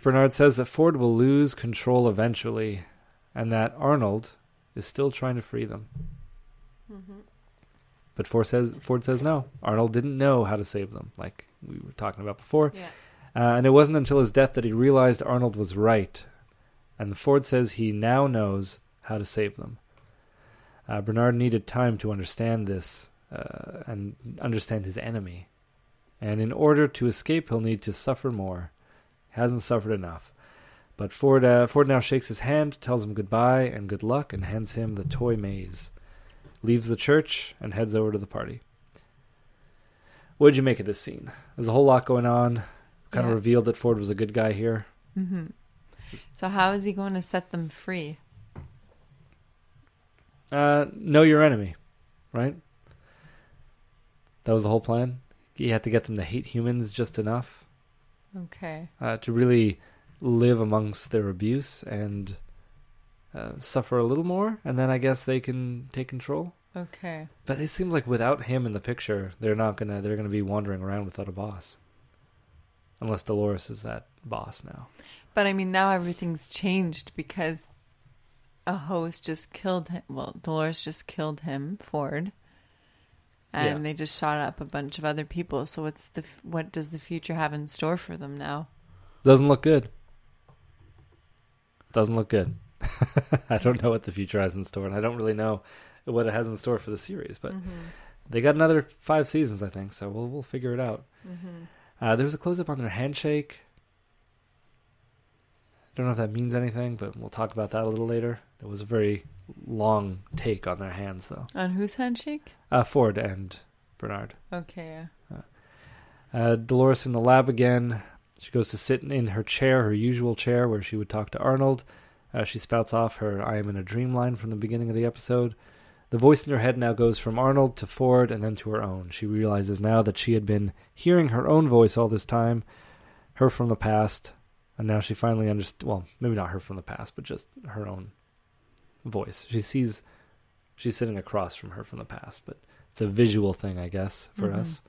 church, Bernard says that Ford will lose control eventually, and that Arnold is still trying to free them. Mm-hmm. But Ford says no. Arnold didn't know how to save them, like we were talking about before. Yeah. And it wasn't until his death that he realized Arnold was right. And Ford says he now knows how to save them. Bernard needed time to understand this and understand his enemy. And in order to escape, he'll need to suffer more. He hasn't suffered enough. But Ford now shakes his hand, tells him goodbye and good luck, and hands him the toy maze. Leaves the church and heads over to the party. What did you make of this scene? There's a whole lot going on. Kind of revealed that Ford was a good guy here. Mm-hmm. So how is he going to set them free? Know your enemy, right? That was the whole plan. You had to get them to hate humans just enough. Okay. To really live amongst their abuse and suffer a little more, and then I guess they can take control. Okay. But it seems like without him in the picture, they're gonna be wandering around without a boss. Unless Dolores is that boss now. But I mean, now everything's changed because a host just killed him. Well, Dolores just killed him, Ford. And they just shot up a bunch of other people. So what does the future have in store for them now? Doesn't look good. Doesn't look good. I don't know what the future has in store, and I don't really know what it has in store for the series. But they got another 5 seasons, I think, so we'll figure it out. Mm-hmm. There was a close-up on their handshake. Don't know if that means anything, but we'll talk about that a little later. There was a very long take on their hands, though. On whose handshake? Ford and Bernard. Okay, Dolores in the lab again. She goes to sit in her chair, her usual chair, where she would talk to Arnold. She spouts off her "I am in a dream" line from the beginning of the episode. The voice in her head now goes from Arnold to Ford and then to her own. She realizes now that she had been hearing her own voice all this time, her from the past, and now she finally understands. Well, maybe not her from the past, but just her own voice. She sees she's sitting across from her from the past, but it's a visual thing, I guess, for us.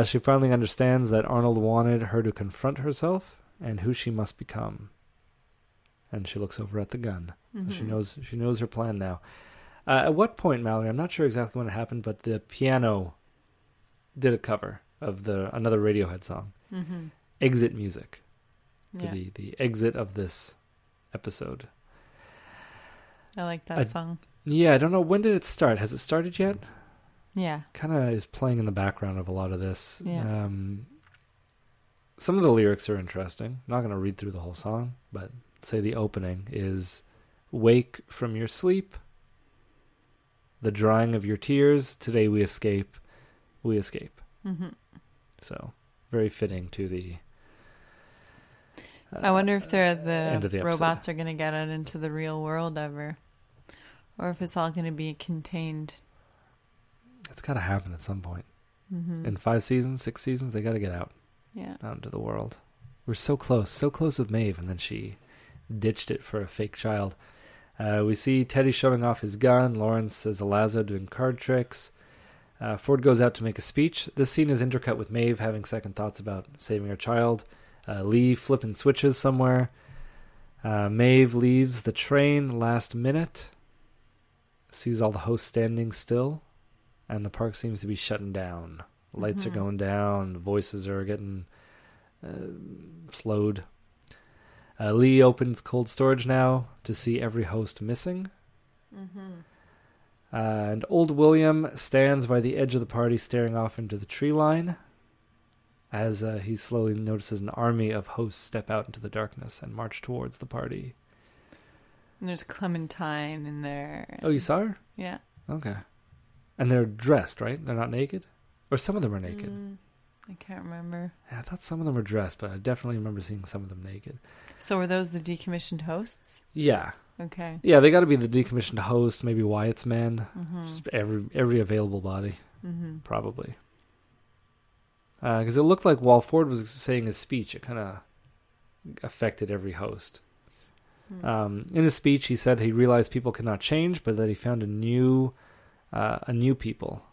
She finally understands that Arnold wanted her to confront herself and who she must become. And she looks over at the gun. So she knows her plan now. At what point, Mallory, I'm not sure exactly when it happened, but the piano did a cover of another Radiohead song. Exit music. For the exit of this episode. I like that song. Yeah, I don't know. When did it start? Has it started yet? Yeah. Kind of is playing in the background of a lot of this. Yeah. Some of the lyrics are interesting. I'm not going to read through the whole song, but say the opening is, "Wake from your sleep, the drying of your tears, today we escape, we escape." So, very fitting to the I wonder if the robots are going to get out into the real world ever. Or if it's all going to be contained. It's got to happen at some point. In 5 seasons, 6 seasons, they got to get out. Yeah. Out into the world. We're so close with Maeve, and then she ditched it for a fake child. We see Teddy showing off his gun. Lawrence is a lazo doing card tricks. Ford goes out to make a speech. This scene is intercut with Maeve having second thoughts about saving her child. Lee flipping switches somewhere. Maeve leaves the train last minute. Sees all the hosts standing still. And the park seems to be shutting down. Lights are going down. Voices are getting slowed. Lee opens cold storage now to see every host missing. And old William stands by the edge of the party staring off into the tree line as he slowly notices an army of hosts step out into the darkness and march towards the party. And there's Clementine in there. Oh, you saw her? Yeah. Okay. And they're dressed, right? They're not naked? Or some of them are naked? I can't remember. Yeah, I thought some of them were dressed, but I definitely remember seeing some of them naked. So were those the decommissioned hosts? Yeah. Okay. Yeah, they got to be the decommissioned host, maybe Wyatt's men. Just every available body, probably. Because it looked like while Ford was saying his speech, it kind of affected every host. In his speech, he said he realized people cannot change, but that he found a new people.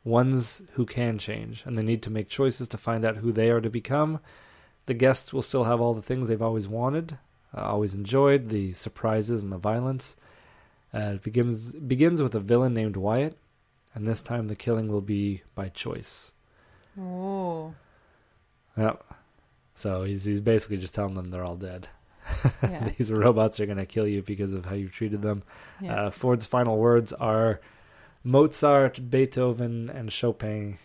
Ones who can change, and they need to make choices to find out who they are to become. The guests will still have all the things they've always wanted, always enjoyed, the surprises and the violence. It begins with a villain named Wyatt, and this time the killing will be by choice. Oh. Yep. So he's basically just telling them they're all dead. Yeah. These robots are going to kill you because of how you treated them. Yeah. Ford's final words are, Mozart, Beethoven, and Chopin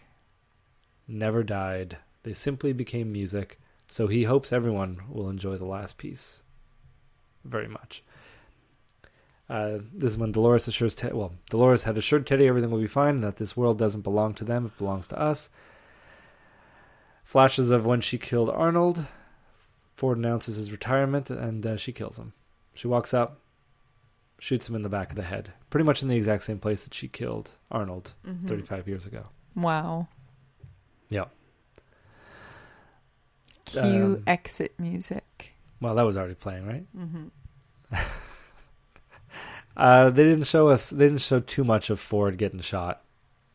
never died. They simply became music, so he hopes everyone will enjoy the last piece very much. This is when Dolores assures Dolores had assured Teddy everything will be fine and that this world doesn't belong to them, it belongs to us. Flashes of when she killed Arnold. Ford announces his retirement, and she kills him. She walks up, shoots him in the back of the head. Pretty much in the exact same place that she killed Arnold 35 years ago. Wow. Yep. Cue exit music. Well, that was already playing, right? Mm-hmm. They didn't show too much of Ford getting shot.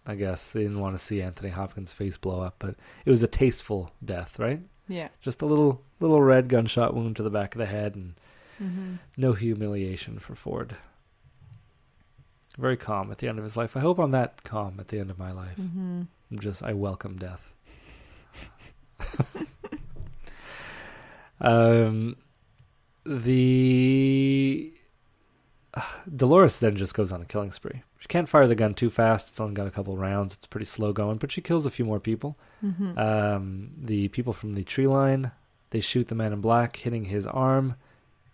I guess they didn't want to see Anthony Hopkins' face blow up, but it was a tasteful death, right? Yeah. Just a little red gunshot wound to the back of the head, and no humiliation for Ford. Very calm at the end of his life. I hope I'm that calm at the end of my life. I welcome death. Dolores then just goes on a killing spree. She can't fire the gun too fast. It's only got a couple rounds. It's pretty slow going, but she kills a few more people. The people from the tree line, they shoot the man in black, hitting his arm.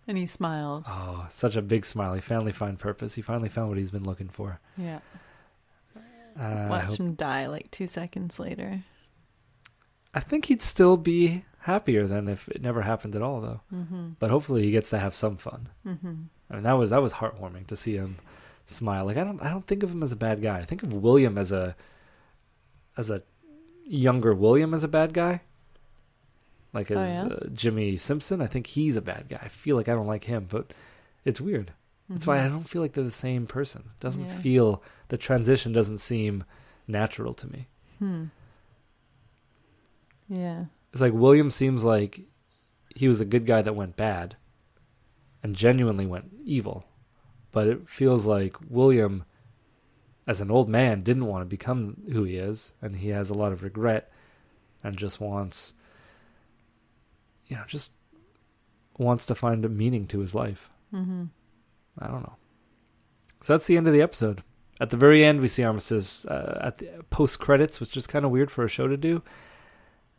And he smiles. Oh, such a big smile. He finally found purpose. He finally found what he's been looking for. Yeah. Watch him die like 2 seconds later. I think he'd still be happier than if it never happened at all, though. But hopefully he gets to have some fun. I mean, that was heartwarming to see him smile. Like I don't think of him as a bad guy. I think of William as a younger William as a bad guy. Like Jimmy Simpson. I think he's a bad guy. I feel like I don't like him, but it's weird. That's why I don't feel like they're the same person. It doesn't feel, the transition doesn't seem natural to me. Yeah. It's like William seems like he was a good guy that went bad and genuinely went evil. But it feels like William, as an old man, didn't want to become who he is, and he has a lot of regret and just wants to find a meaning to his life. I don't know. So that's the end of the episode. At the very end, we see Armistice at the post-credits, which is kind of weird for a show to do.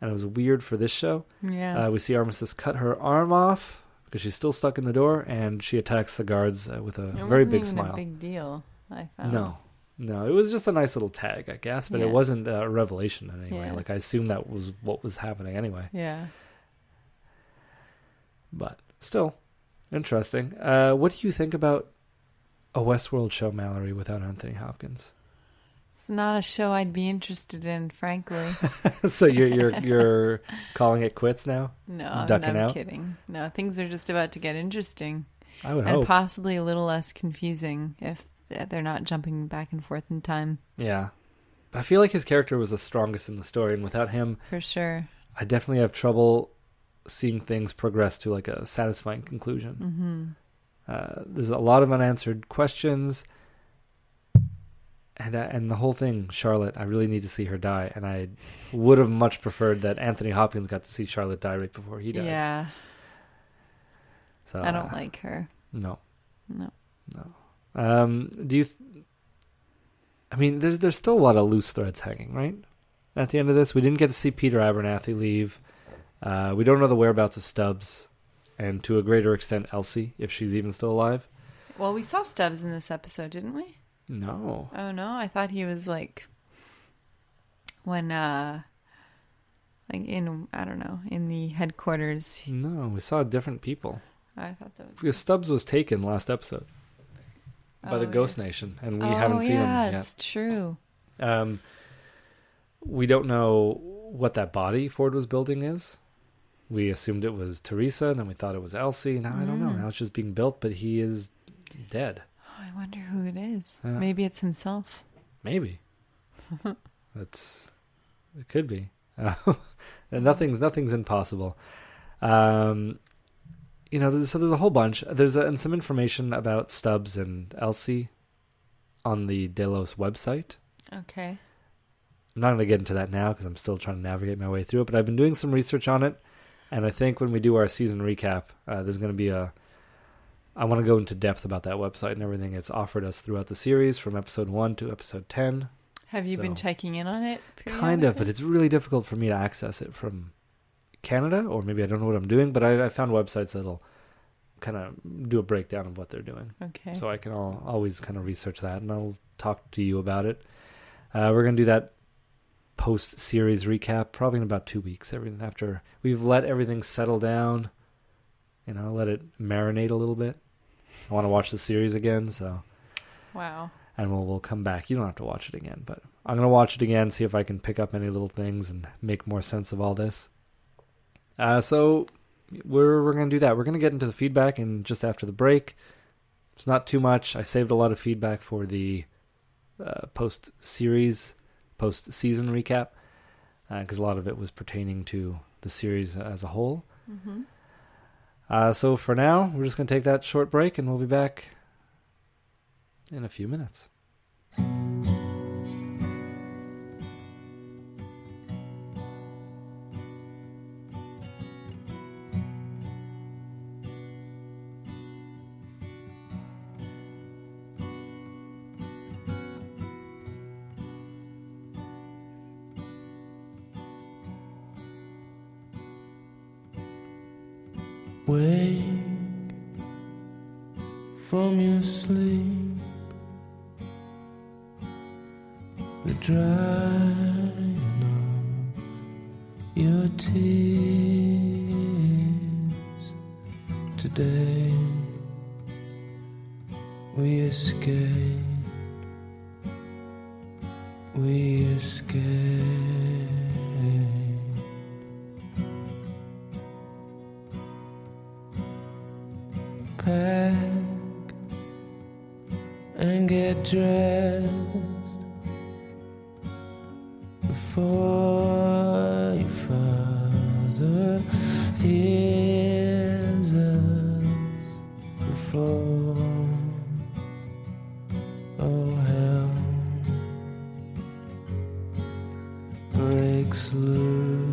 And it was weird for this show. Yeah. We see Armistice cut her arm off because she's still stuck in the door, and she attacks the guards with a very big smile. It wasn't even a big deal, I found. No, it was just a nice little tag, I guess, but it wasn't a revelation in any way. Like, I assumed that was what was happening anyway. Yeah. But still, interesting. What do you think about a Westworld show, Mallory, without Anthony Hopkins? It's not a show I'd be interested in, frankly. So you're calling it quits now? No, I'm kidding. No, things are just about to get interesting. I would hope. And possibly a little less confusing if they're not jumping back and forth in time. Yeah. But I feel like his character was the strongest in the story, and without him... For sure. I definitely have trouble seeing things progress to like a satisfying conclusion. There's a lot of unanswered questions, and the whole thing, Charlotte, I really need to see her die, and I would have much preferred that Anthony Hopkins got to see Charlotte die right before he died. Yeah. So I don't like her. No. No. I mean, there's still a lot of loose threads hanging, right? At the end of this, we didn't get to see Peter Abernathy leave. We don't know the whereabouts of Stubbs, and to a greater extent, Elsie, if she's even still alive. Well, we saw Stubbs in this episode, didn't we? No. Oh, no? I thought he was like, when, like in, I don't know, in the headquarters. No, we saw different people. I thought that was... Because Stubbs was taken last episode by the Ghost Nation, and we haven't seen him yet. Yeah, it's true. We don't know what that body Ford was building is. We assumed it was Teresa, and then we thought it was Elsie. Now I don't know. Now it's just being built, but he is dead. Oh, I wonder who it is. Maybe it's himself. Maybe. It could be. And nothing's impossible. So there's a whole bunch. And some information about Stubbs and Elsie on the Delos website. Okay. I'm not going to get into that now because I'm still trying to navigate my way through it, but I've been doing some research on it, and I think when we do our season recap, there's going to be I want to go into depth about that website and everything it's offered us throughout the series from episode 1 to episode 10. Have you been checking in on it? Kind of, but it's really difficult for me to access it from Canada, or maybe I don't know what I'm doing, but I found websites that'll kind of do a breakdown of what they're doing. Okay. So I can always kind of research that, and I'll talk to you about it. We're going to do that post-series recap probably in about 2 weeks, everything after we've let everything settle down, let it marinate a little bit. I want to watch the series again, so... Wow. And we'll come back. You don't have to watch it again, but I'm going to watch it again, see if I can pick up any little things and make more sense of all this. So we're going to do that. We're going to get into the feedback and just after the break. It's not too much. I saved a lot of feedback for the post-season recap because a lot of it was pertaining to the series as a whole. Mm-hmm. So for now, we're just going to take that short break, and we'll be back in a few minutes. Wake from your sleep, the drying of your tears. Today we escape, pack and get dressed before your father hears us, before all hell breaks loose.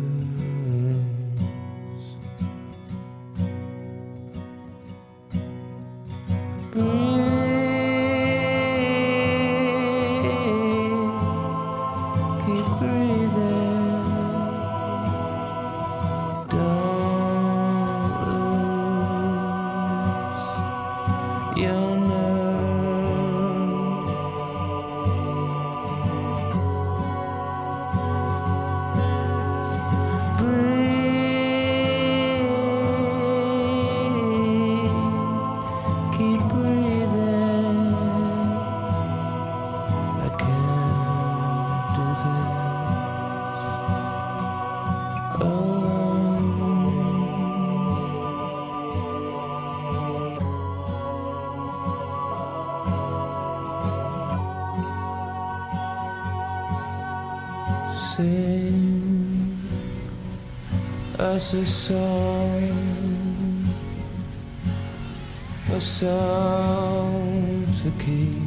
Sing us a song to keep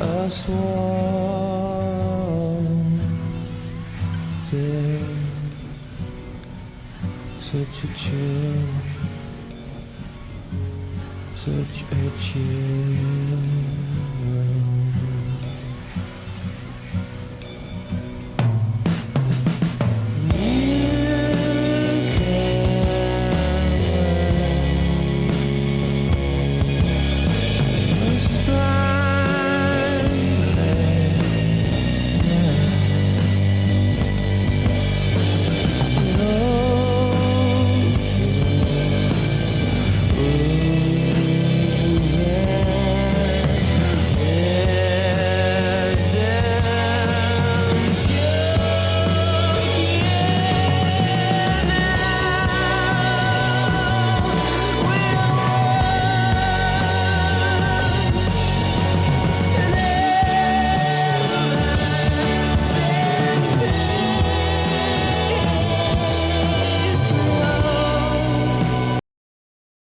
us warm. There's such a chill, such a chill.